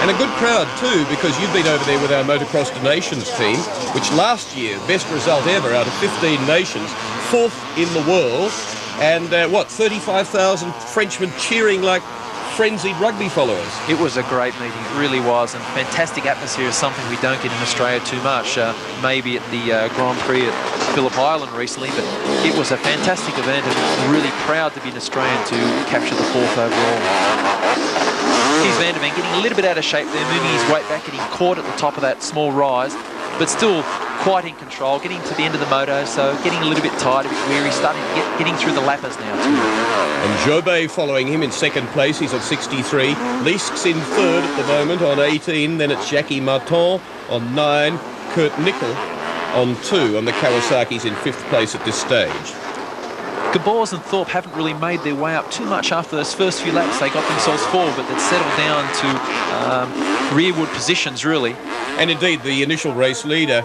And a good crowd too, because you've been over there with our Motocross Donations team, which last year, best result ever out of 15 nations, 4th in the world, and 35,000 Frenchmen cheering like frenzied rugby followers. It was a great meeting, it really was, and fantastic atmosphere is something we don't get in Australia too much. Maybe at the Grand Prix at Phillip Island recently, but it was a fantastic event and really proud to be an Australian to capture the 4th overall. Kees van der Ven getting a little bit out of shape there, moving his weight back, getting caught at the top of that small rise, but still quite in control, getting to the end of the moto, so getting a little bit tired, a bit weary, starting to getting through the lappers now too. And Jobé following him in 2nd place, he's on 63. Leisk's in 3rd at the moment on 18, then it's Jackie Martin on 9, Kurt Nickel on 2, and the Kawasaki's in 5th place at this stage. Gabors and Thorpe haven't really made their way up too much after those first few laps. They got themselves forward, but they'd settled down to rearward positions, really. And indeed, the initial race leader,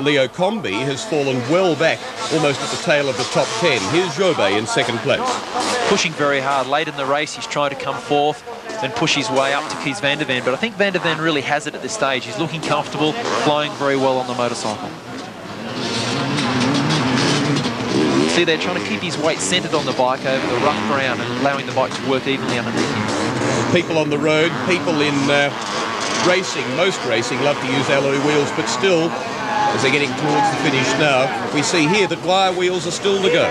Leo Combi, has fallen well back, almost at the tail of the top 10. Here's Jobé in 2nd place. Pushing very hard. Late in the race, he's trying to come 4th and push his way up to Kees van der Ven. But I think van der Ven really has it at this stage. He's looking comfortable, flying very well on the motorcycle. See, they're trying to keep his weight centred on the bike over the rough ground and allowing the bike to work evenly underneath him. People on the road, people in racing, most racing, love to use alloy wheels, but still, as they're getting towards the finish now, we see here that wire wheels are still to go.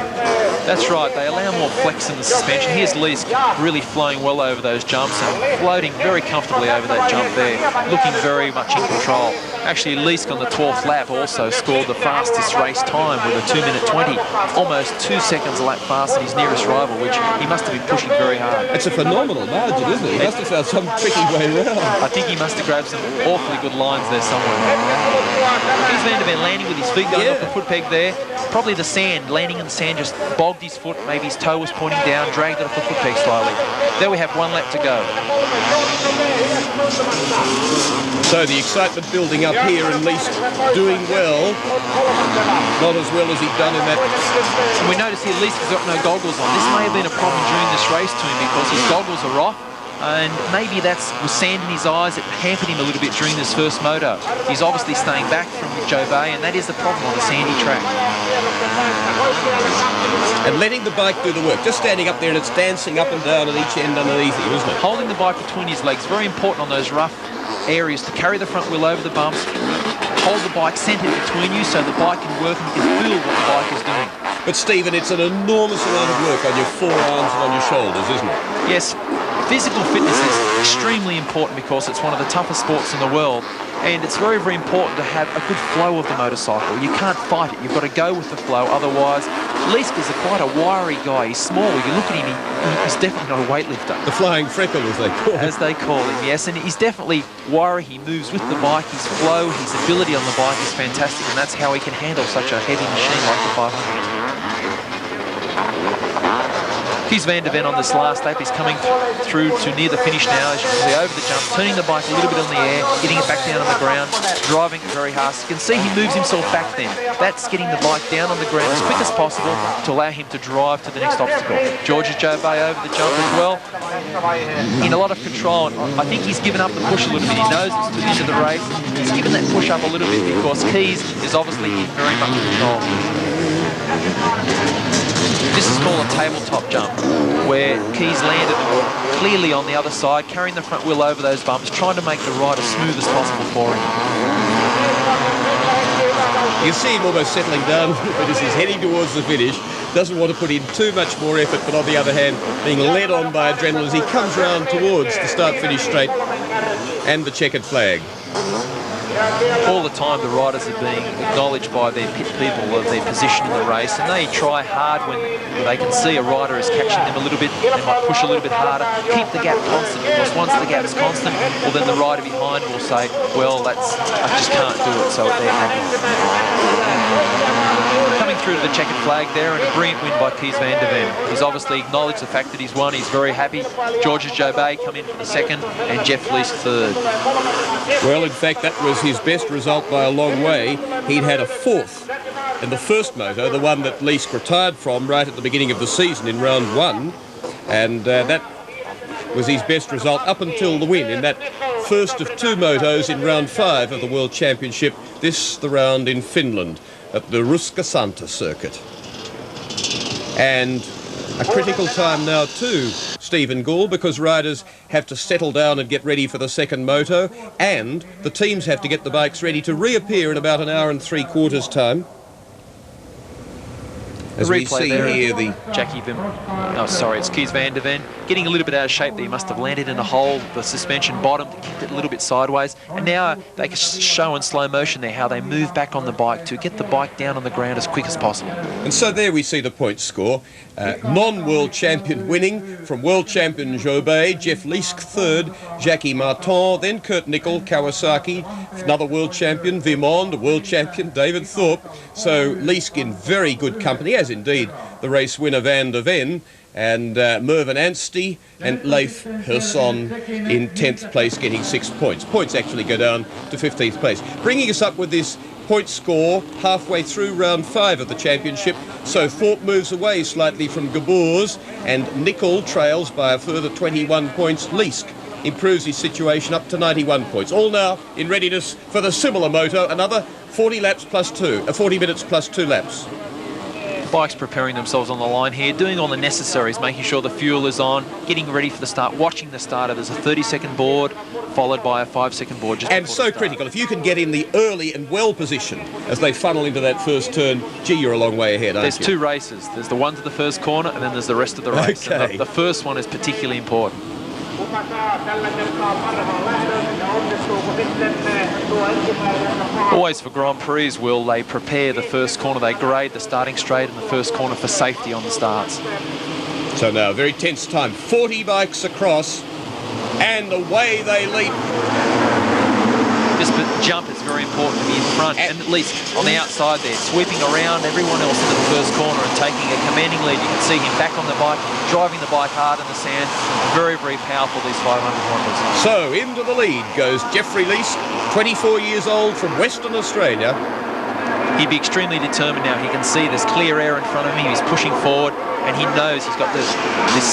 That's right, they allow more flex in the suspension. Here's Leisk really flowing well over those jumps and floating very comfortably over that jump there, looking very much in control. Actually, Leisk on the 12th lap also scored the fastest race time with a 2:20, almost 2 seconds a lap faster than his nearest rival, which he must have been pushing very hard. It's a phenomenal margin, isn't it? He must have found some tricky way around. I think he must have grabbed some awfully good lines there somewhere. Kees van der Ven landing with his feet going off the foot peg there. Probably the sand, landing in the sand, just bogged his foot. Maybe his toe was pointing down, dragged it off the foot peg slightly. There we have 1 lap to go. So the excitement building up here, and Leisk doing well. Not as well as he'd done in that. And we notice here Leisk has got no goggles on. This may have been a problem during this race to him because his goggles are off. And maybe that's with sand in his eyes, it hampered him a little bit during this first moto. He's obviously staying back from Jobé, and that is the problem on a sandy track. And letting the bike do the work, just standing up there and it's dancing up and down at each end underneath him, isn't it? Holding the bike between his legs, very important on those rough areas to carry the front wheel over the bumps, hold the bike centred between you so the bike can work and you can feel what the bike is doing. But Stephen, it's an enormous amount of work on your forearms and on your shoulders, isn't it? Yes. Physical fitness is extremely important because it's one of the toughest sports in the world, and it's very, very important to have a good flow of the motorcycle. You can't fight it. You've got to go with the flow. Otherwise, Leisk is quite a wiry guy. He's small. You look at him, he's definitely not a weightlifter. The flying freckle, as they call him. As they call him, yes. And he's definitely wiry. He moves with the bike. His flow, his ability on the bike is fantastic, and that's how he can handle such a heavy machine like the 500. Kees van der Ven on this last lap. He's coming through to near the finish now, as you can see, over the jump, turning the bike a little bit in the air, getting it back down on the ground, driving it very hard. So you can see he moves himself back then. That's getting the bike down on the ground as quick as possible to allow him to drive to the next obstacle. Georges Jobé over the jump as well, in a lot of control. I think he's given up the push a little bit. He knows it's to the end of the race. He's given that push up a little bit because Kees is obviously in very much control. This is called a tabletop jump, where Kees landed clearly on the other side, carrying the front wheel over those bumps, trying to make the ride as smooth as possible for him. You see him almost settling down but as he's heading towards the finish. Doesn't want to put in too much more effort, but on the other hand, being led on by adrenaline as he comes round towards the start-finish straight and the checkered flag. All the time the riders are being acknowledged by their pit people of their position in the race, and they try hard when they can see a rider is catching them a little bit. They might push a little bit harder, keep the gap constant, because once the gap's constant, well then the rider behind will say, well, I just can't do it, so they're happy. Coming through to the checkered flag there, and a brilliant win by Kees van der Ven. He's obviously acknowledged the fact that he's won. He's very happy. Georges Jobé come in for the second, and Jeff Leisk third. Well, in fact, that was his best result by a long way. He'd had a 4th in the first moto, the one that Leisk retired from right at the beginning of the season in round 1, and that was his best result up until the win in that first of two motos in round 5 of the World Championship. This the round in Finland at the Ruskasanta circuit. And a critical time now too, Stephen Gould, because riders have to settle down and get ready for the second moto, and the teams have to get the bikes ready to reappear in about an hour and 3/4 time. As we see here, the Jackie Vim, oh sorry, it's Kees van der Ven, getting a little bit out of shape there. He must have landed in a hole, the suspension bottom, kicked it a little bit sideways, and now they can show in slow motion there how they move back on the bike to get the bike down on the ground as quick as possible. And so there we see the point score. Non-world champion winning from world champion Jobé, Jeff Leisk third, Jackie Martin, then Kurt Nickel, Kawasaki, another world champion, Vimond, world champion, David Thorpe. So Leisk in very good company, as indeed the race winner Van der Ven, and Mervyn Anstey and Leif Persson in 10th place, getting 6 points. Points actually go down to 15th place. Bringing us up with this point score halfway through round 5 of the championship. So Thorpe moves away slightly from Gabors, and Nickel trails by a further 21 points. Leisk improves his situation up to 91 points. All now in readiness for the similar moto, another 40 laps plus 2, 40 minutes plus 2 laps. Bikes preparing themselves on the line here, doing all the necessaries, making sure the fuel is on, getting ready for the start, watching the starter. There's a 30-second board, followed by a 5-second board. And so critical. If you can get in the early and well position as they funnel into that first turn, gee, you're a long way ahead, aren't you? There's 2 races. There's the one to the first corner, and then there's the rest of the race. Okay. And the first one is particularly important. Always for Grand Prix, Will, they prepare the first corner, they grade the starting straight in the first corner for safety on the starts. So now, very tense time, 40 bikes across, and away they leap. This jump is very important to be in front, and at least on the outside there, sweeping around everyone else into the first corner and taking a commanding lead. You can see him back on the bike, driving the bike hard in the sand. Very, very powerful, these 500 Hondas. So into the lead goes Jeffrey Leisk, 24 years old from Western Australia. He'd be extremely determined now. He can see there's clear air in front of him. He's pushing forward, and he knows he's got this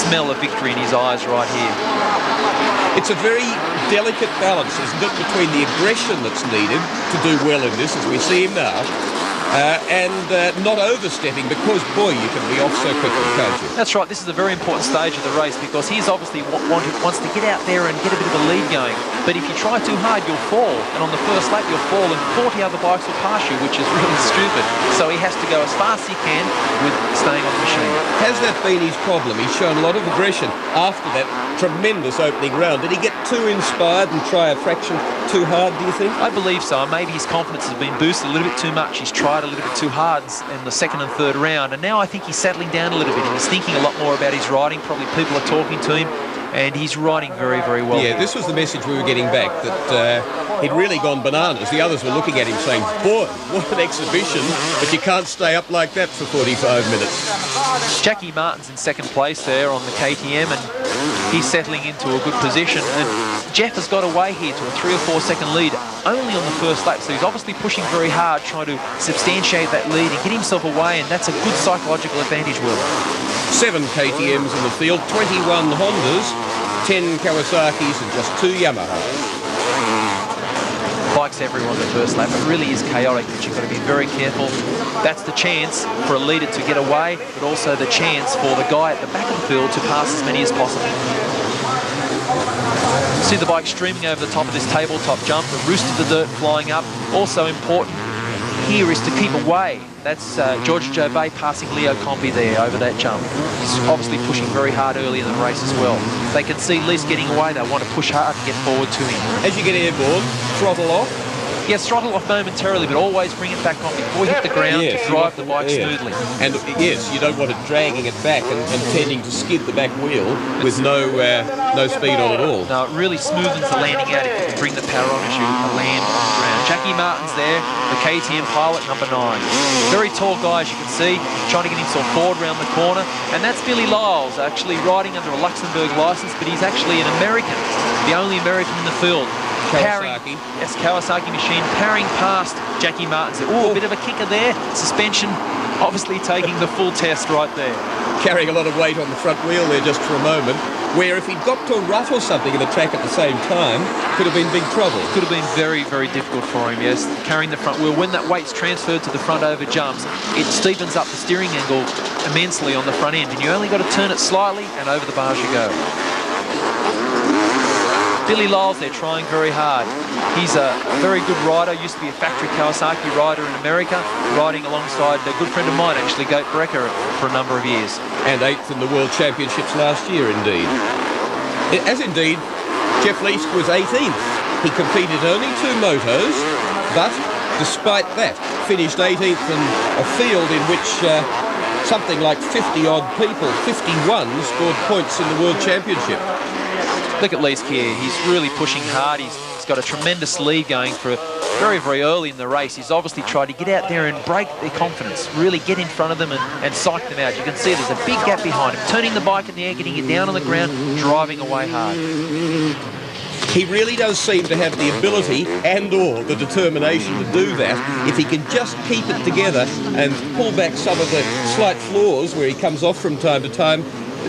smell of victory in his eyes right here. It's a very delicate balance, isn't it, between the aggression that's needed to do well in this, as we see him now, and not overstepping, because, boy, you can be off so quickly, can't you? That's right. This is a very important stage of the race, because he's obviously wants to get out there and get a bit of a lead going. But if you try too hard, you'll fall. And on the first lap, you'll fall, and 40 other bikes will pass you, which is really stupid. So he has to go as fast as he can with staying on the machine. Has that been his problem? He's shown a lot of aggression after that tremendous opening round. Did he get too inspired and try a fraction too hard, do you think? I believe so. Maybe his confidence has been boosted a little bit too much. He's tried a little bit too hard in the second and third round, and now I think he's settling down a little bit. He's thinking a lot more about his riding. Probably people are talking to him, and he's riding very, very well. Yeah, this was the message we were getting back, that he'd really gone bananas. The others were looking at him saying, boy, what an exhibition, but you can't stay up like that for 45 minutes. Jackie Martin's in second place there on the KTM, and he's settling into a good position. And Jeff has got away here to a 3 or 4 second lead only on the first lap, so he's obviously pushing very hard, trying to substantiate that lead and get himself away, and that's a good psychological advantage, Will. 7 KTMs in the field, 21 Hondas, 10 Kawasaki's and just 2 Yamahas. Bikes everywhere on the first lap. It really is chaotic, but you've got to be very careful. That's the chance for a leader to get away, but also the chance for the guy at the back of the field to pass as many as possible. See the bike streaming over the top of this tabletop jump, the roost of the dirt flying up. Also important here is to keep away. That's George Jobé passing Leo Combi there over that jump. He's obviously pushing very hard early in the race as well. They can see Leisk getting away. They want to push hard to get forward to him. As you get airborne, throttle off. Yes, throttle off momentarily, but always bring it back on before you hit the ground to drive the bike smoothly. And yes, you don't want it dragging it back and tending to skid the back wheel with no speed on at all. No, it really smoothens the landing out if you can bring the power on as you land on the ground. Jackie Martin's there, the KTM pilot, number 9. Very tall guy, as you can see, trying to get himself forward around the corner. And that's Billy Lyles, actually riding under a Luxembourg licence, but he's actually an American, the only American in the field. Kawasaki. Yes, Kawasaki machine, powering past Jackie Martin's. Oh, a bit of a kicker there. Suspension obviously taking the full test right there. Carrying a lot of weight on the front wheel there just for a moment. where if he'd got to a rut or something in the track at the same time, could have been big trouble. Could have been very, very difficult for him, yes. Carrying the front wheel. When that weight's transferred to the front over jumps, it steepens up the steering angle immensely on the front end, and you only got to turn it slightly, and over the bars you go. Billy Lyles, they're trying very hard. He's a very good rider, used to be a factory Kawasaki rider in America, riding alongside a good friend of mine, actually, Goat Brecker, for a number of years. And 8th in the World Championships last year, indeed. As indeed, Jeff Leisk was 18th. He competed only 2 motos, but despite that, finished 18th in a field in which something like 50-odd people, 51, scored points in the World Championship. Look at Leisk here. He's really pushing hard. He's got a tremendous lead going for very, very early in the race. He's obviously tried to get out there and break their confidence, really get in front of them and psych them out. You can see there's a big gap behind him, turning the bike in the air, getting it down on the ground, driving away hard. He really does seem to have the ability and/or the determination to do that if he can just keep it together and pull back some of the slight flaws where he comes off from time to time.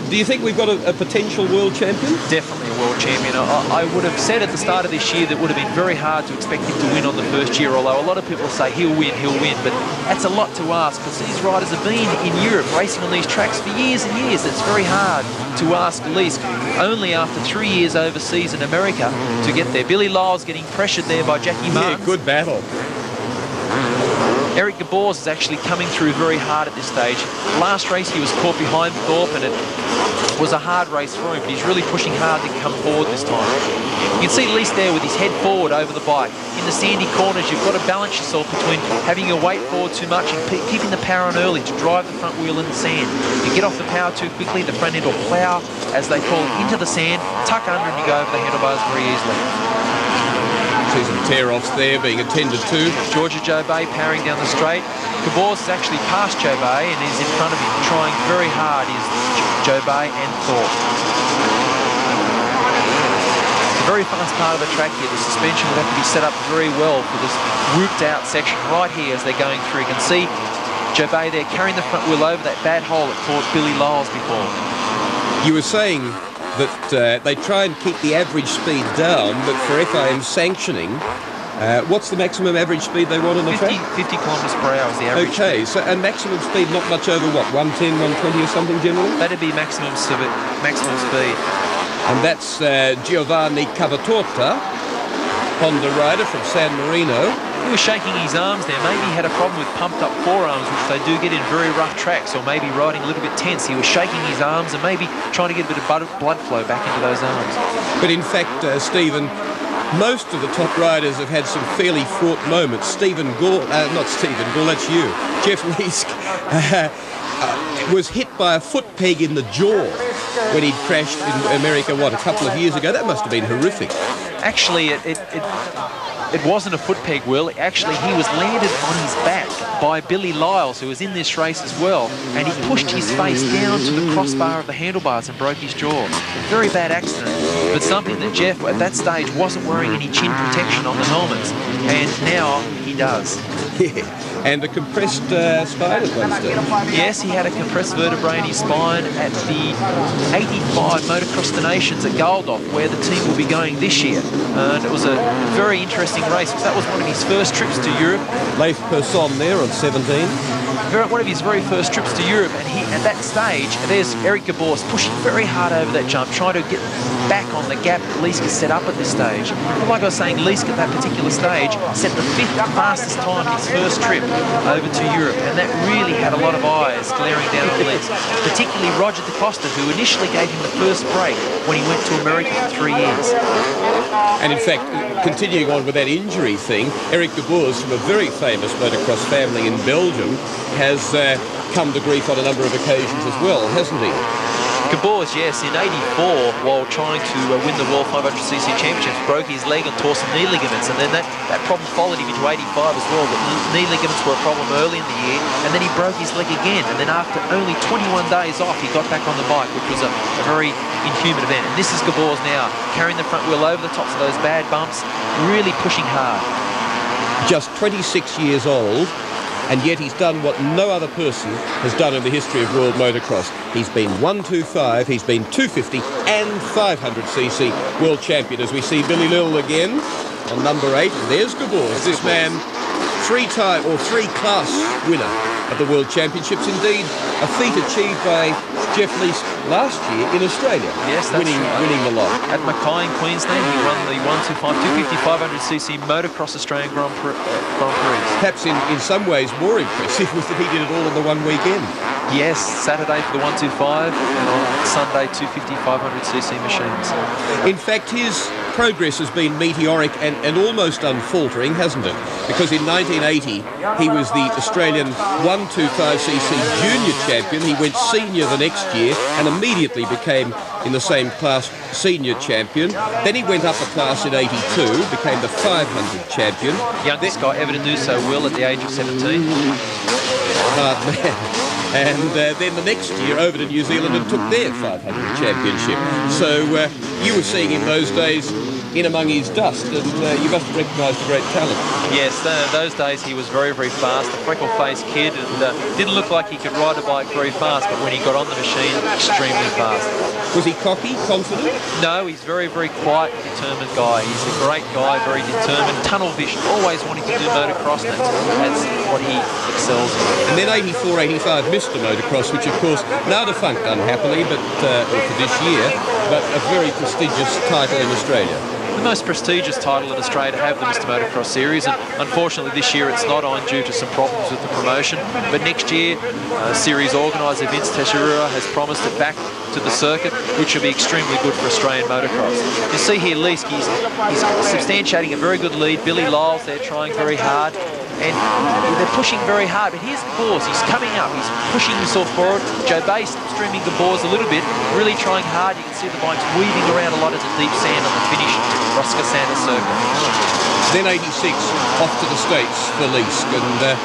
Do you think we've got a potential world champion? Definitely a world champion. I would have said at the start of this year that it would have been very hard to expect him to win on the first year, although a lot of people say he'll win, but that's a lot to ask because these riders have been in Europe racing on these tracks for years and years. It's very hard to ask Leisk only after 3 years overseas in America to get there. Billy Lyles getting pressured there by Jackie Martin. Yeah, good battle. Eric Gabors is actually coming through very hard at this stage. Last race he was caught behind Thorpe and it was a hard race for him, but he's really pushing hard to come forward this time. You can see Leisk there with his head forward over the bike. In the sandy corners, you've got to balance yourself between having your weight forward too much and keeping the power on early to drive the front wheel in the sand. You get off the power too quickly, the front end will plough, as they call it, into the sand, tuck under and you go over the handlebars very easily. See some tear-offs there being attended to. Georgia Jobay powering down the straight. Gabors is actually past Jobay and is in front of him, trying very hard, is Jobay and Thorpe. It's a very fast part of the track here. The suspension would have to be set up very well for this whooped-out section right here as they're going through. You can see Jobay there carrying the front wheel over that bad hole that caught Billy Lyles before. You were saying that they try and keep the average speed down, but for FIM sanctioning, what's the maximum average speed they want on the track? 50 kilometres per hour is the average speed. so and maximum speed not much over what, 110, 120 or something generally? That'd be maximum speed. And that's Giovanni Cavatorta, Honda rider from San Marino. He was shaking his arms there. Maybe he had a problem with pumped up forearms, which they do get in very rough tracks, or maybe riding a little bit tense. He was shaking his arms and maybe trying to get a bit of blood flow back into those arms. But in fact, Stephen, most of the top riders have had some fairly fraught moments. Stephen Gall, not Stephen Gall, that's you. Jeff Leisk was hit by a foot peg in the jaw when he'd crashed in America, a couple of years ago. That must have been horrific. Actually, it wasn't a foot peg, Will. Actually, he was landed on his back by Billy Lyles, who was in this race as well, and he pushed his face down to the crossbar of the handlebars and broke his jaw. A very bad accident, but something that Jeff, at that stage, wasn't wearing any chin protection on the helmets, and now he does. Yeah, and a compressed spine at one stage. Yes, he had a compressed vertebrae in his spine at the 85 Motocross the Nations at Goldhoff, where the team will be going this year. And it was a very interesting race because that was one of his first trips to Europe. Leif Persson there on 17. One of his very first trips to Europe, and he, at that stage, there's Eric Gabors pushing very hard over that jump, trying to get back on the gap that Leisk has set up at this stage. But like I was saying, Leisk at that particular stage set the 5th fastest time in his first trip over to Europe, and that really had a lot of eyes glaring down on Leisk, particularly Roger DeCosta, who initially gave him the first break when he went to America for 3 years. And in fact, continuing on with that injury thing, Eric Gabors, from a very famous motocross family in Belgium, has come to grief on a number of occasions as well, hasn't he? Gabors, yes, in 84, while trying to win the World 500cc Championships, broke his leg and tore some knee ligaments, and then that problem followed him into 85 as well. The knee ligaments were a problem early in the year, and then he broke his leg again, and then after only 21 days off, he got back on the bike, which was a very inhuman event. And this is Gabors now, carrying the front wheel over the tops of those bad bumps, really pushing hard. Just 26 years old, and yet he's done what no other person has done in the history of world motocross. He's been 125, he's been 250 and 500cc world champion, as we see Billy Lill again on number 8. And there's Gabors, this man, three-class winner of the World Championships. Indeed, a feat achieved by Jeff Leisk last year in Australia. Yes, that's winning the lot. At Mackay in Queensland, he won the 125, 250, 500cc Motocross Australian Grand Prix. Perhaps in some ways more impressive was that he did it all in the one weekend. Yes, Saturday for the 125 and on Sunday 250, 500cc machines. In fact, his progress has been meteoric and almost unfaltering, hasn't it? Because in 1980, he was the Australian 125cc junior champion. He went senior the next year and immediately became, in the same class, senior champion. Then he went up a class in 82, became the 500 champion. Youngest guy ever to do so, Will, at the age of 17. Hard man. And then the next year over to New Zealand and took their 500 championship. So you were seeing him those days in among his dust, and you must have recognised a great talent. Yes, those days he was very, very fast, a freckle-faced kid, and didn't look like he could ride a bike very fast, but when he got on the machine, extremely fast. Was he cocky, confident? No, he's very, very quiet, determined guy. He's a great guy, very determined, tunnel vision, always wanting to do motocross, and that's what he excels in. And then 84, 85, Mr. Motocross, which of course now defunct unhappily, but for this year, but a very prestigious title in Australia. The most prestigious title in Australia to have the Mr. Motocross series, and unfortunately this year it's not on due to some problems with the promotion, but next year series organiser Vince Teixeira has promised it back to the circuit, which will be extremely good for Australian motocross. You see here Leisk, he's substantiating a very good lead. Billy Lyle's there trying very hard, and they're pushing very hard, but here's Gabors, he's coming up, he's pushing himself forward. Joe Bass streaming Gabors a little bit, really trying hard. You can see the bike's weaving around a lot of the deep sand on the finish Rosca Santa circle. Then 86 off to the States for Leisk, and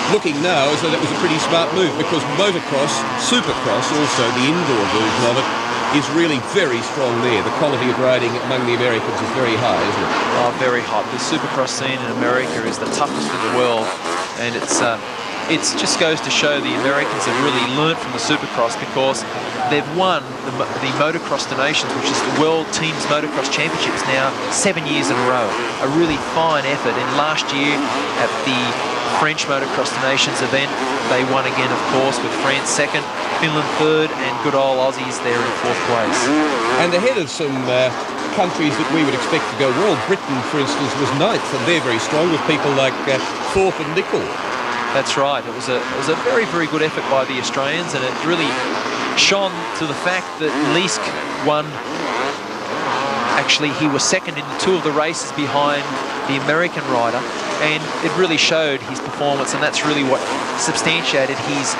looking now as though that was a pretty smart move, because motocross, supercross, also the indoor version of it, is really very strong there. The quality of riding among the Americans is very high, isn't it? Oh, very hot. The supercross scene in America is the toughest in the world, and it just goes to show the Americans have really learnt from the supercross, because they've won the Motocross Nations, which is the World Teams Motocross Championships now 7 years in a row. A really fine effort. And last year at the French Motocross Nations event, they won again, of course, with France second, Finland third, and good old Aussies there in fourth place. And ahead of some countries that we would expect to go well, Britain, for instance, was ninth, and they're very strong with people like Thorpe and Nicol. That's right. It was a very, very good effort by the Australians, and it really shone to the fact that Leisk won. Actually, he was second in 2 of the races behind the American rider, and it really showed his performance, and that's really what substantiated his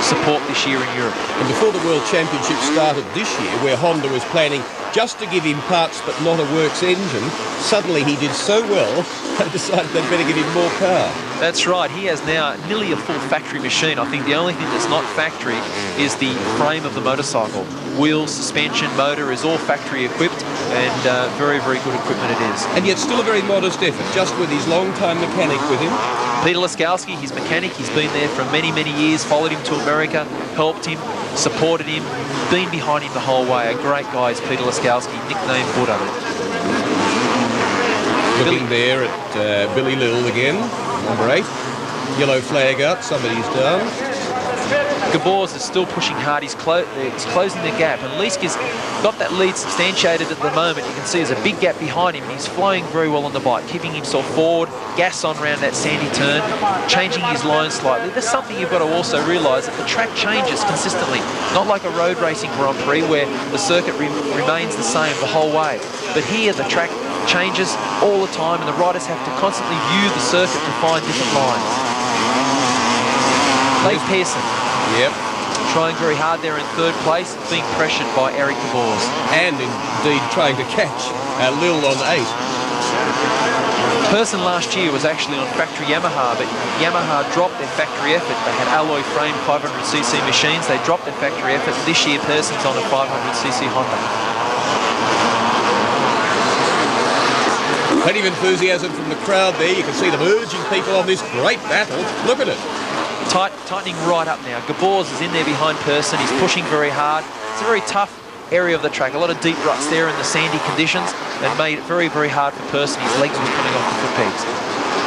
support this year in Europe. And before the World Championship started this year, where Honda was planning just to give him parts but not a works engine, suddenly he did so well, they decided they'd better give him more power. That's right. He has now nearly a full factory machine. I think the only thing that's not factory is the frame of the motorcycle. Wheels, suspension, motor is all factory equipped, and very, very good equipment it is. And yet still a very modest effort, just with his long-time mechanic with him. Peter Leiskowski, his mechanic, he's been there for many, many years, followed him to America, helped him, supported him, been behind him the whole way. A great guy is Peter Leiskowski, nicknamed Buddha. Looking there at Billy Lill again, number 8. Yellow flag up, somebody's down. Gabors is still pushing hard. He's closing the gap, and Leisk has got that lead substantiated at the moment. You can see there's a big gap behind him. He's flowing very well on the bike, keeping himself forward, gas on around that sandy turn, changing his line slightly. There's something you've got to also realise, that the track changes consistently, not like a road racing Grand Prix where the circuit remains the same the whole way. But here the track changes all the time, and the riders have to constantly view the circuit to find different lines. Leif Pearson. Yep. Trying very hard there in 3rd place, being pressured by Eric Gabors. And indeed trying to catch Lill on 8. Pearson last year was actually on factory Yamaha, but Yamaha dropped their factory effort. They had alloy frame 500cc machines. They dropped their factory effort. This year Pearson's on a 500cc Honda. Plenty of enthusiasm from the crowd there. You can see them urging people on this great battle. Look at it. Tightening right up now. Gabors is in there behind Person. He's pushing very hard. It's a very tough area of the track. A lot of deep ruts there in the sandy conditions and made it very, very hard for Person. His legs were coming off the foot pegs.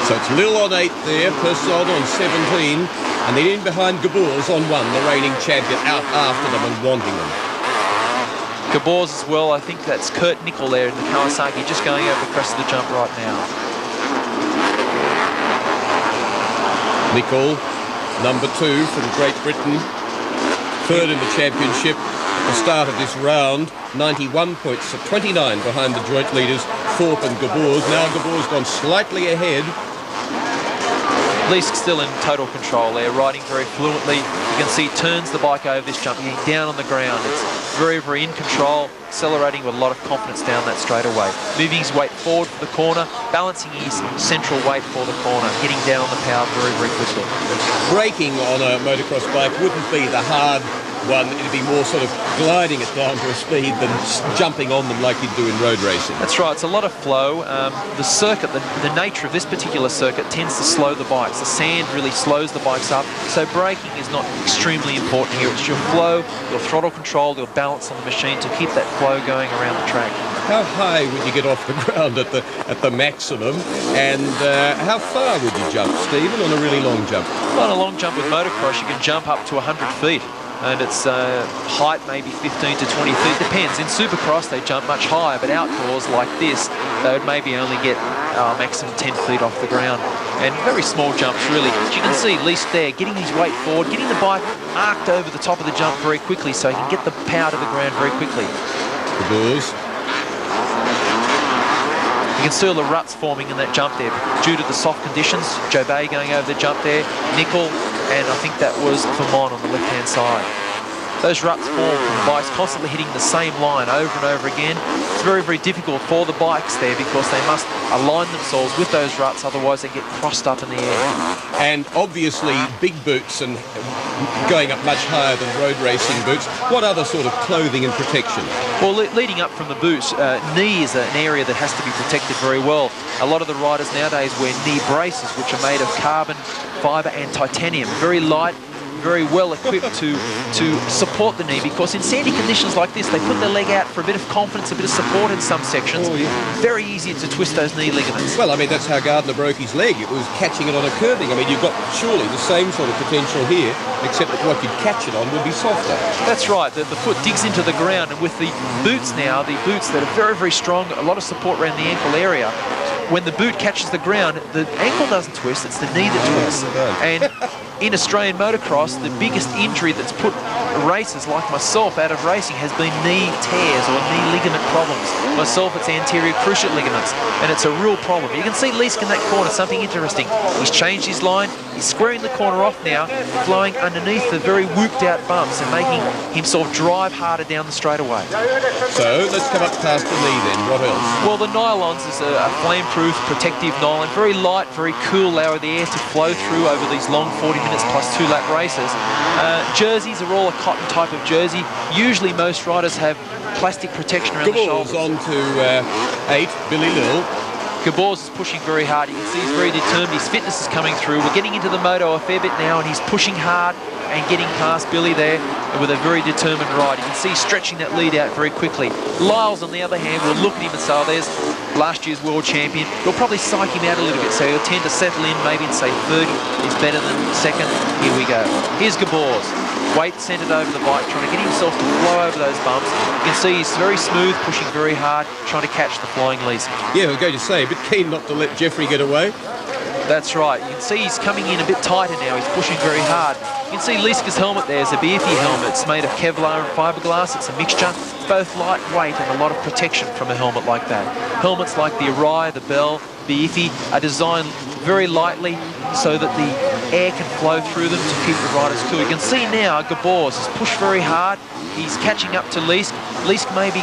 So it's Lil on 8 there, Person on 17, and then in behind Gabors on 1, the reigning champion, out after them and wanting them. Gabors as well, I think that's Kurt Nickel there in the Kawasaki, just going over the crest of the jump right now. Nickel, number 2 from Great Britain, third in the championship at the start of this round, 91 points, so 29 behind the joint leaders, Thorpe and Gabors. Now Gabors gone slightly ahead. Leisk still in total control there, riding very fluently. You can see he turns the bike over this jump, getting down on the ground. It's very, very in control, accelerating with a lot of confidence down that straightaway. Moving his weight forward for the corner, balancing his central weight for the corner, getting down on the power very, very quickly. Braking on a motocross bike wouldn't be the hard one. It'd be more sort of gliding it down to a speed than jumping on them like you'd do in road racing. That's right, it's a lot of flow. The circuit, the nature of this particular circuit tends to slow the bikes. The sand really slows the bikes up, so braking is not extremely important here. It's your flow, your throttle control, your balance on the machine to keep that flow going around the track. How high would you get off the ground at the maximum, and how far would you jump, Stephen, on a really long jump? On a long jump with motocross, you can jump up to 100 feet. And its height maybe 15 to 20 feet, depends. In Supercross they jump much higher, but outdoors like this they would maybe only get maximum 10 feet off the ground. And very small jumps really. As you can see, Leisk there getting his weight forward, getting the bike arced over the top of the jump very quickly so he can get the power to the ground very quickly. The Bulls. You can see all the ruts forming in that jump there due to the soft conditions. Jobay going over the jump there, Nickel, and I think that was Vermont on the left-hand side. Those ruts form from the bikes constantly hitting the same line over and over again. It's very, very difficult for the bikes there because they must align themselves with those ruts, otherwise they get crossed up in the air. And obviously big boots and going up much higher than road racing boots. What other sort of clothing and protection? Well, leading up from the boots, knee is an area that has to be protected very well. A lot of the riders nowadays wear knee braces, which are made of carbon fibre and titanium. Very light, very well equipped to support the knee, because in sandy conditions like this they put their leg out for a bit of confidence, a bit of support in some sections. Oh, yeah. Very easy to twist those knee ligaments. Well, I mean, that's how Gardner broke his leg. It was catching it on a curving. I mean, you've got surely the same sort of potential here, except that what you'd catch it on would be softer. That's right, the foot digs into the ground, and with the boots now, the boots that are very, very strong, a lot of support around the ankle area, when the boot catches the ground, the ankle doesn't twist, it's the knee that twists. And in Australian motocross, the biggest injury that's put racers like myself out of racing has been knee tears or knee ligament problems. Myself, it's anterior cruciate ligaments, and it's a real problem. You can see Leisk in that corner, something interesting. He's changed his line, he's squaring the corner off now, flowing underneath the very whooped out bumps and making himself drive harder down the straightaway. So let's come up past the knee then. What else? Well, the nylons is a flame-proof protective nylon, very light, very cool, allow the air to flow through over these long 40 minutes plus 2-lap races. Jerseys are all a cotton type of jersey. Usually most riders have plastic protection around the shoulders. On to 8, Billy Lill. Gabors is pushing very hard. You can see he's very determined. His fitness is coming through. We're getting into the moto a fair bit now, and he's pushing hard and getting past Billy there with a very determined ride. You can see he's stretching that lead out very quickly. Lyles, on the other hand, will look at him and say, oh, there's last year's world champion. He'll probably psych him out a little bit, so he'll tend to settle in maybe and say third is better than second. Here we go. Here's Gabors. Weight centered over the bike, trying to get himself to flow over those bumps. You can see he's very smooth, pushing very hard, trying to catch the flying Leisk. Yeah, I was going to say, a bit keen not to let Jeffrey get away. That's right. You can see he's coming in a bit tighter now. He's pushing very hard. You can see Leiska's helmet there is a BFE helmet. It's made of Kevlar and fiberglass. It's a mixture. It's both lightweight and a lot of protection from a helmet like that. Helmets like the Arai, the Bell, BFE are designed very lightly so that the air can flow through them to keep the riders cool. You can see now Gabors has pushed very hard. He's catching up to Leisk. Leisk may be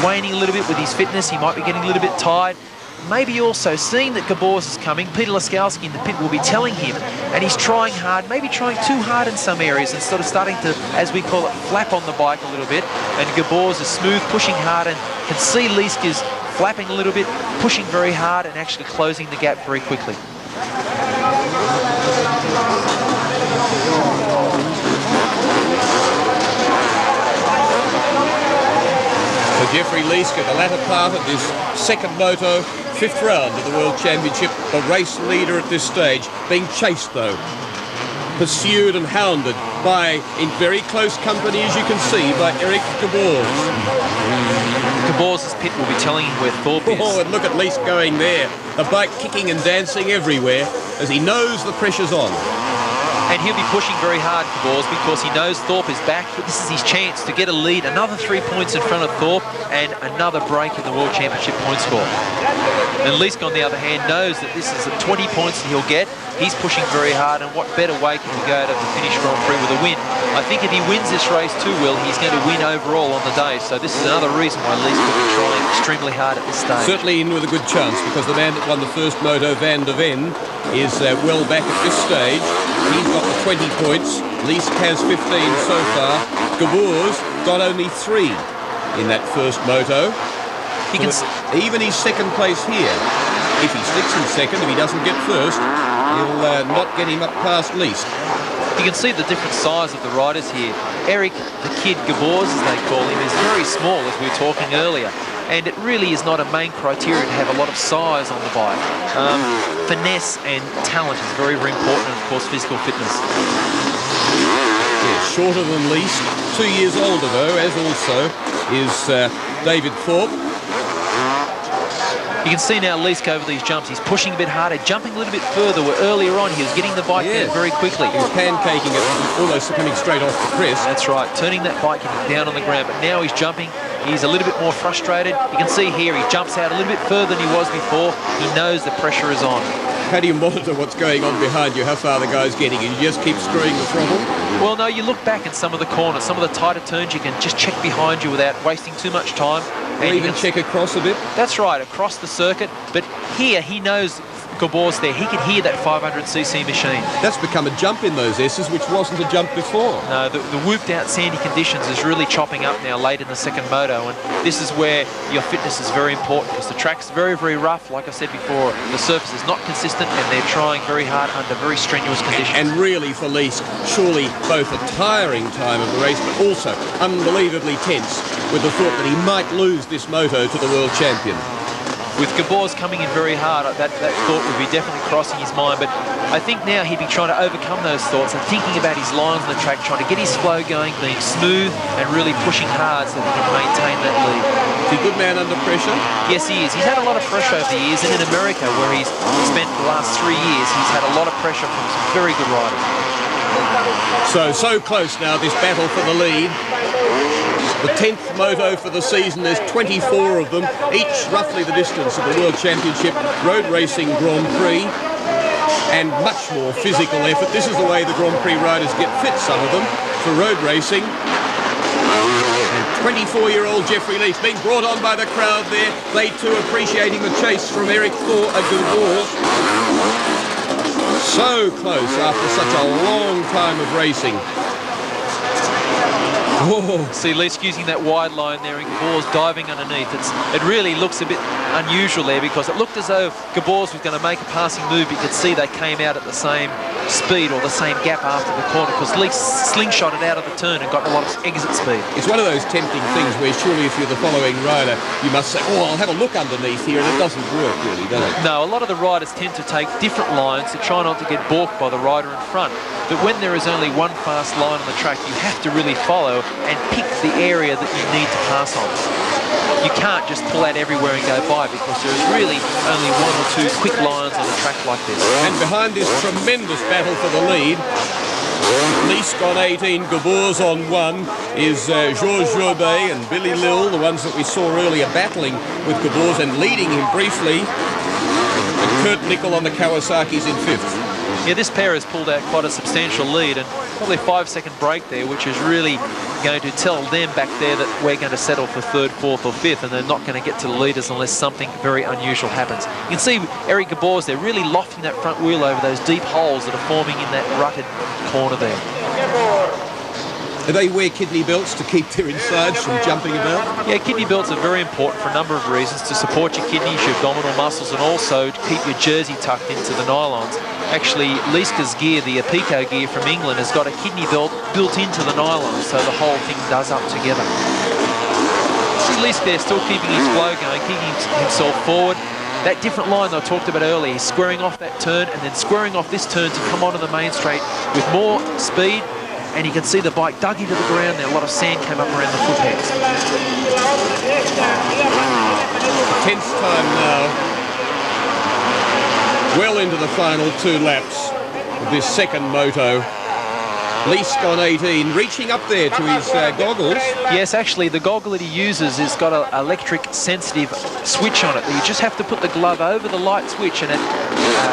waning a little bit with his fitness. He might be getting a little bit tired. Maybe also seeing that Gabors is coming, Peter Laskowski in the pit will be telling him, and he's trying hard, maybe trying too hard in some areas and sort of starting to, as we call it, flap on the bike a little bit. And Gabors is smooth, pushing hard, and can see Leisk is flapping a little bit, pushing very hard, and actually closing the gap very quickly. So Jeffrey Leisk at the latter part of this second moto, 5th round of the World Championship, the race leader at this stage, being chased though, pursued and hounded by, in very close company as you can see, by Eric Gabors. Gabors' pit will be telling him where Thorpe is. Oh, and look at Leisk going there, the bike kicking and dancing everywhere as he knows the pressure's on. And he'll be pushing very hard, Gabors, because he knows Thorpe is back. This is his chance to get a lead, another 3 points in front of Thorpe, and another break in the World Championship point score. And Leisk, on the other hand, knows that this is the 20 points that he'll get. He's pushing very hard, and what better way can he go to the Finnish Grand Prix with a win? I think if he wins this race too, Will, he's going to win overall on the day. So this is another reason why Leisk will be trying extremely hard at this stage. Certainly in with a good chance, because the man that won the first moto, Van der Ven, is well back at this stage. He's got the 20 points. Leisk has 15 so far. Gabors got only 3 in that first moto. Even his second place here, if he sticks in second, if he doesn't get first, he'll not get him up past Leisk. You can see the different size of the riders here. Eric, the kid Gabors, as they call him, is very small, as we were talking earlier. And it really is not a main criteria to have a lot of size on the bike. Finesse and talent is very, very important, and of course physical fitness. Yeah, shorter than Leisk, 2 years older though, as also is David Thorpe. You can see now Leisk over these jumps. He's pushing a bit harder, jumping a little bit further, where earlier on he was getting the bike down very quickly. He was pancaking it, almost coming straight off the crest. That's right, turning that bike down on the ground, but now he's jumping. He's a little bit more frustrated. You can see here he jumps out a little bit further than he was before. He knows the pressure is on. How do you monitor what's going on behind you, how far the guy's getting? You just keep screwing the throttle? Well, no, you look back at some of the corners, some of the tighter turns. You can just check behind you without wasting too much time. Or even check across a bit? That's right, across the circuit. But here, he knows Gabors there. He can hear that 500cc machine. That's become a jump in those S's, which wasn't a jump before. No, the whooped out sandy conditions is really chopping up now late in the second moto, and this is where your fitness is very important, because the track's very, very rough. Like I said before, the surface is not consistent, and they're trying very hard under very strenuous conditions. And really for Leisk, surely both a tiring time of the race, but also unbelievably tense, with the thought that he might lose this moto to the world champion. With Gabors coming in very hard, that thought would be definitely crossing his mind, but I think now he'd be trying to overcome those thoughts and thinking about his lines on the track, trying to get his flow going, being smooth and really pushing hard so that he can maintain that lead. Is he a good man under pressure? Yes, he is. He's had a lot of pressure over the years, and in America, where he's spent the last 3 years, he's had a lot of pressure from some very good riders. So close now, this battle for the lead. The 10th moto for the season. There's 24 of them, each roughly the distance of the World Championship Road Racing Grand Prix, and much more physical effort. This is the way the Grand Prix riders get fit, some of them, for road racing. And 24-year-old Jeffrey Leisk being brought on by the crowd there. They too appreciating the chase from Eric Gabors. So close after such a long time of racing. Oh. See Leisk using that wide line there and Gabors diving underneath. It really looks a bit unusual there, because it looked as though Gabors was going to make a passing move, but you could see they came out at the same speed or the same gap after the corner, because Leisk slingshotted out of the turn and got a lot of exit speed. It's one of those tempting things where surely if you're the following rider, you must say, oh, I'll have a look underneath here, and it doesn't work really, does it? No, a lot of the riders tend to take different lines to try not to get balked by the rider in front. But when there is only one fast line on the track, you have to really follow and pick the area that you need to pass on. You can't just pull out everywhere and go by, because there is really only 1 or 2 quick lines on a track like this. And behind this tremendous battle for the lead, Leisk on 18, Gabors on 1, is Georges Jourbet and Billy Lill, the ones that we saw earlier battling with Gabors and leading him briefly. And Kurt Nickel on the Kawasaki's in 5th. Yeah, this pair has pulled out quite a substantial lead, and probably a 5-second break there, which is really going to tell them back there that we're going to settle for 3rd, 4th or 5th, and they're not going to get to the leaders unless something very unusual happens. You can see Eric Gabors there really lofting that front wheel over those deep holes that are forming in that rutted corner there. They wear kidney belts to keep their insides from jumping about? Yeah, kidney belts are very important for a number of reasons, to support your kidneys, your abdominal muscles, and also to keep your jersey tucked into the nylons. Actually, Leisk's gear, the Apico gear from England, has got a kidney belt built into the nylon, so the whole thing does up together. See Leisk there still keeping his flow going, keeping himself forward. That different line that I talked about earlier, he's squaring off that turn and then squaring off this turn to come onto the main straight with more speed, and you can see the bike dug into the ground there. A lot of sand came up around the foot pegs. Tense time now. Well into the final 2 laps of this second moto. Leisk on 18, reaching up there to his goggles. Yes, actually, the goggle that he uses has got an electric sensitive switch on it. You just have to put the glove over the light switch and it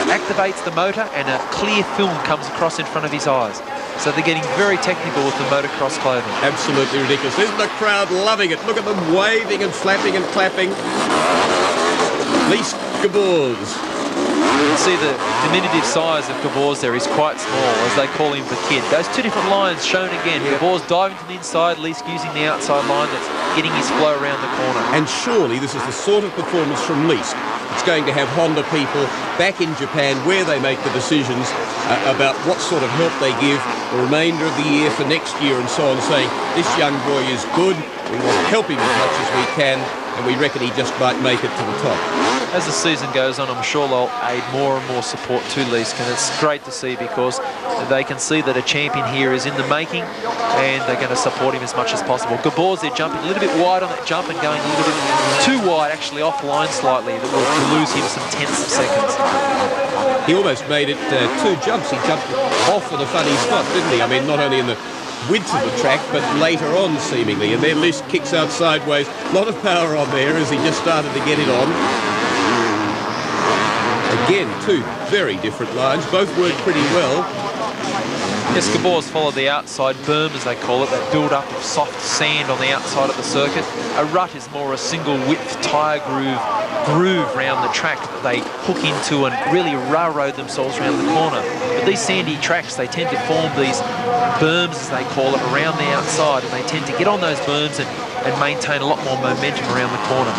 activates the motor, and a clear film comes across in front of his eyes. So they're getting very technical with the motocross clothing. Absolutely ridiculous. Isn't the crowd loving it? Look at them waving and flapping and clapping. Leisk Gabors. You can see the diminutive size of Gabors there. He's quite small, as they call him for kid. Those 2 different lines shown again. Gabors diving to the inside, Leisk using the outside line that's getting his flow around the corner. And surely this is the sort of performance from Leisk it's going to have Honda people back in Japan, where they make the decisions about what sort of help they give the remainder of the year for next year and so on, saying this young boy is good, we want to help him as much as we can, and we reckon he just might make it to the top. As the season goes on, I'm sure they'll aid more and more support to Leisk, and it's great to see because they can see that a champion here is in the making, and they're going to support him as much as possible. Gabors, they're jumping a little bit wide on that jump and going a little bit too wide, actually offline slightly, that will lose him some tenths of seconds. He almost made it 2 jumps. He jumped off at a funny spot, didn't he? I mean, not only in the width of the track, but later on, seemingly. And then Leisk kicks out sideways. A lot of power on there as he just started to get it on. Again, 2 very different lines. Both work pretty well. Yes, Gabors followed the outside berm, as they call it, that build-up of soft sand on the outside of the circuit. A rut is more a single-width tyre groove around the track that they hook into and really railroad themselves around the corner. But these sandy tracks, they tend to form these berms, as they call it, around the outside, and they tend to get on those berms and maintain a lot more momentum around the corner.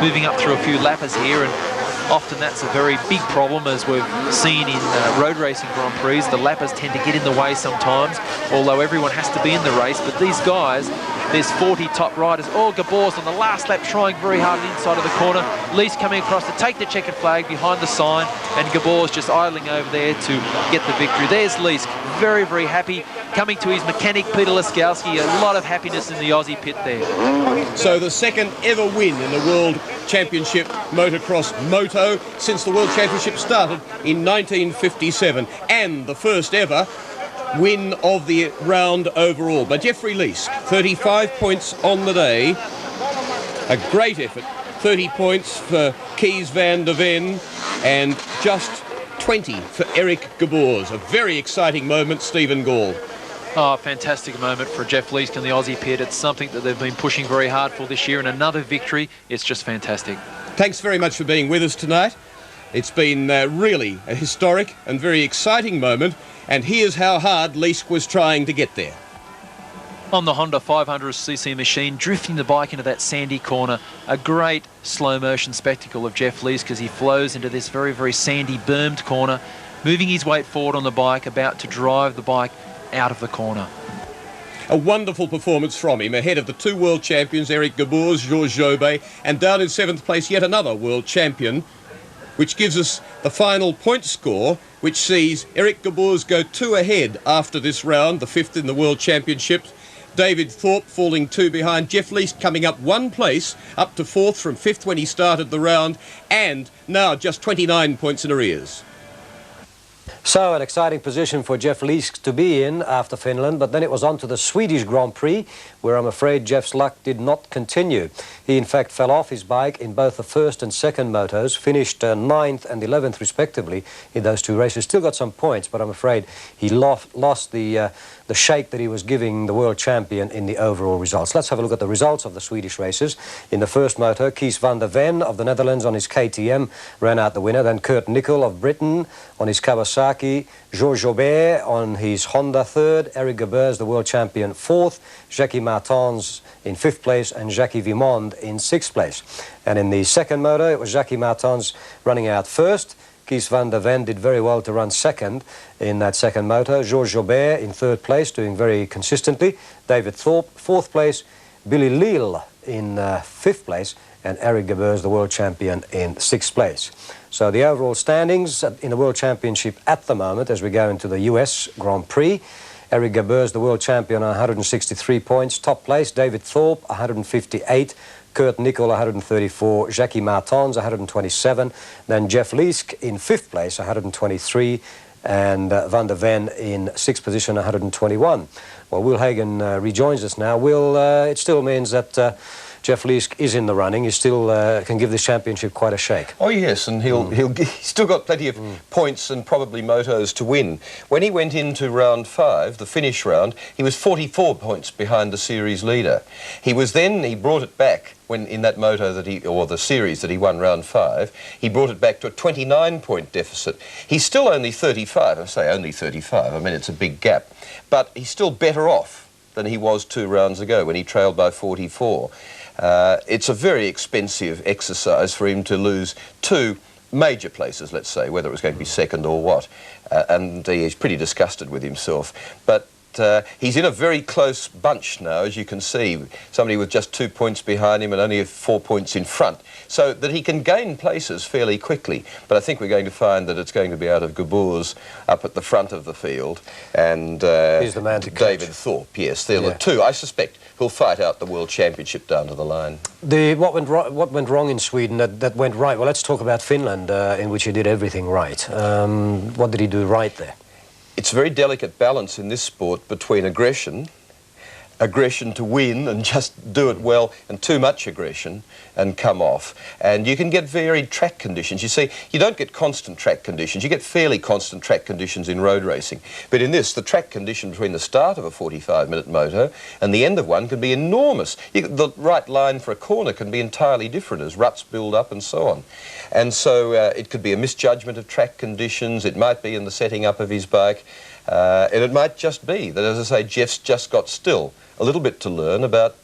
Moving up through a few lappers here, and often that's a very big problem, as we've seen in road racing Grand Prix. The lappers tend to get in the way sometimes, although everyone has to be in the race. But these guys, there's 40 top riders. Oh, Gabors on the last lap trying very hard on the inside of the corner. Leisk coming across to take the checkered flag behind the sign, and Gabors just idling over there to get the victory. There's Leisk, very, very happy, coming to his mechanic, Peter Laskowski. A lot of happiness in the Aussie pit there. So the second ever win in the World Championship Motocross Moto since the World Championship started in 1957, and the first ever win of the round overall by Jeffrey Leisk. 35 points on the day. A great effort. 30 points for Kees van der Ven and just 20 for Eric Gabors. A very exciting moment, Stephen Gall. Oh, fantastic moment for Jeff Leisk in the Aussie pit. It's something that they've been pushing very hard for this year, and another victory. It's just fantastic. Thanks very much for being with us tonight. It's been really a historic and very exciting moment, and here's how hard Leisk was trying to get there. On the Honda 500cc machine, drifting the bike into that sandy corner. A great slow motion spectacle of Jeff Leisk as he flows into this very, very sandy bermed corner, moving his weight forward on the bike, about to drive the bike out of the corner. A wonderful performance from him, ahead of the 2 world champions, Eric Gabors, Georges Jobet, and down in 7th place, yet another world champion, which gives us the final point score, which sees Eric Gabors go 2 ahead after this round, the 5th in the World Championships. David Thorpe falling 2 behind. Jeff Leisk coming up 1 place, up to 4th from 5th when he started the round, and now just 29 points in arrears. So an exciting position for Jeff Leisk to be in after Finland, but then it was on to the Swedish Grand Prix, where I'm afraid Jeff's luck did not continue. He in fact fell off his bike in both the first and second motos, finished 9th and 11th respectively in those 2 races. Still got some points, but I'm afraid he lost the shake that he was giving the world champion in the overall results. Let's have a look at the results of the Swedish races. In the first moto, Kees van der Ven of the Netherlands on his KTM ran out the winner. Then Kurt Nickel of Britain on his Kawasaki Kawasaki, Georges Jobert on his Honda third, Eric Gabers, the world champion, fourth, Jackie Martins in fifth place, and Jackie Vimond in sixth place. And in the second moto, it was Jackie Martins running out first. Kees van der Ven did very well to run second in that second moto. Georges Jobert in third place, doing very consistently. David Thorpe, fourth place. Billy Lille in fifth place. And Eric Gabers, the world champion, in sixth place. So the overall standings in the World Championship at the moment, as we go into the US Grand Prix, Eric Gabers, the world champion, 163 points. Top place, David Thorpe, 158. Kurt Nickel, 134. Jackie Martins, 127. Then Jeff Leisk in fifth place, 123. And Van der Ven in sixth position, 121. Well, Will Hagen rejoins us now. Will, it still means that Jeff Leisk is in the running. He still can give this championship quite a shake. Oh yes, and he's still got plenty of points and probably motos to win. When he went into round 5, the finish round, he was 44 points behind the series leader. He brought it back when in that moto or the series that he won round 5, he brought it back to a 29-point deficit. He's still only 35. I say only 35. I mean, it's a big gap, but he's still better off than he was 2 rounds ago when he trailed by 44. It's a very expensive exercise for him to lose 2 major places, let's say, whether it was going to be second or what. And he's pretty disgusted with himself. But he's in a very close bunch now, as you can see. Somebody with just 2 points behind him and only 4 points in front. So that he can gain places fairly quickly. But I think we're going to find that it's going to be out of Gabers up at the front of the field. And he's the man to David Thorpe, yes. They're the two, I suspect, who'll fight out the World Championship down to the line. What went wrong in Sweden that went right? Well, let's talk about Finland, in which he did everything right. What did he do right there? It's a very delicate balance in this sport between aggression to win and just do it well, and too much aggression and come off. And you can get varied track conditions. You see, you don't get constant track conditions. You get fairly constant track conditions in road racing. But in this, the track condition between the start of a 45-minute moto and the end of one can be enormous. The right line for a corner can be entirely different as ruts build up and so on. And so it could be a misjudgment of track conditions. It might be in the setting up of his bike. And it might just be that, as I say, Jeff's just got still a little bit to learn about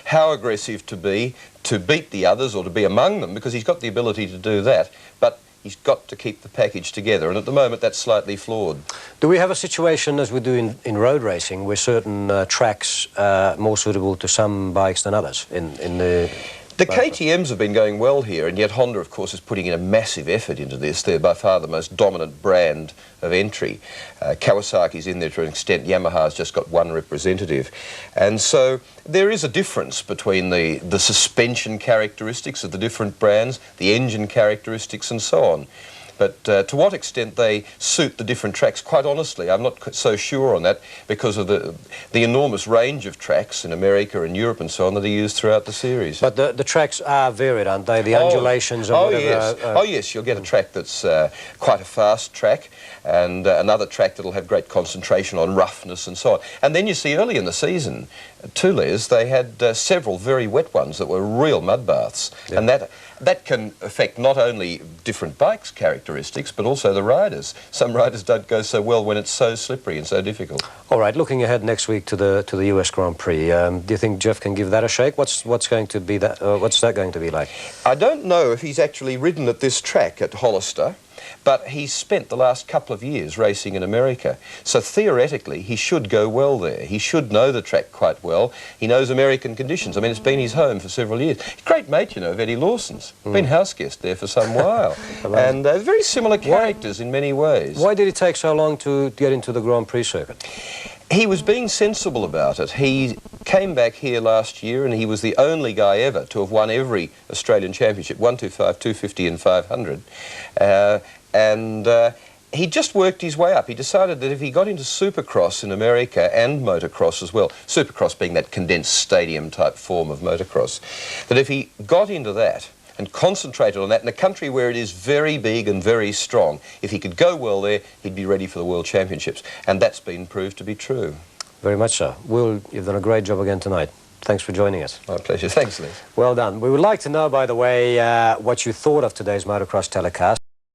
how aggressive to be, to beat the others or to be among them, because he's got the ability to do that, but he's got to keep the package together, and at the moment that's slightly flawed. Do we have a situation, as we do in road racing, where certain tracks are more suitable to some bikes than others in the... The KTMs have been going well here, and yet Honda, of course, is putting in a massive effort into this. They're by far the most dominant brand of entry. Kawasaki's in there to an extent. Yamaha's just got one representative. And so there is a difference between the suspension characteristics of the different brands, the engine characteristics, and so on. But to what extent they suit the different tracks, quite honestly, I'm not so sure on that, because of the enormous range of tracks in America and Europe and so on that are used throughout the series. But the tracks are varied, aren't they? The undulations and whatever. Yes. Oh yes, you'll get a track that's quite a fast track, and another track that'll have great concentration on roughness and so on. And then you see early in the season, Les, they had several very wet ones that were real mud baths. Yeah. And that can affect not only different bikes' characteristics, but also the riders. Some riders don't go so well when it's so slippery and so difficult. All right, looking ahead next week to the US Grand Prix, do you think Jeff can give that a shake? What's going to be that? What's that going to be like? I don't know if he's actually ridden at this track at Hollister, but he's spent the last couple of years racing in America. So theoretically, he should go well there. He should know the track quite well. He knows American conditions. I mean, it's been his home for several years. Great mate, you know, of Eddie Lawson's. Been house guest there for some while. And very similar characters in many ways. Why did it take so long to get into the Grand Prix circuit? He was being sensible about it. He came back here last year and he was the only guy ever to have won every Australian championship, 125, 250 and 500. He just worked his way up. He decided that if he got into Supercross in America and motocross as well, Supercross being that condensed stadium type form of motocross, that if he got into that and concentrated on that in a country where it is very big and very strong, if he could go well there, he'd be ready for the World Championships. And that's been proved to be true. Very much so. Will, you've done a great job again tonight. Thanks for joining us. My pleasure. Thanks, Lee. Well done. We would like to know, by the way, what you thought of today's motocross telecast.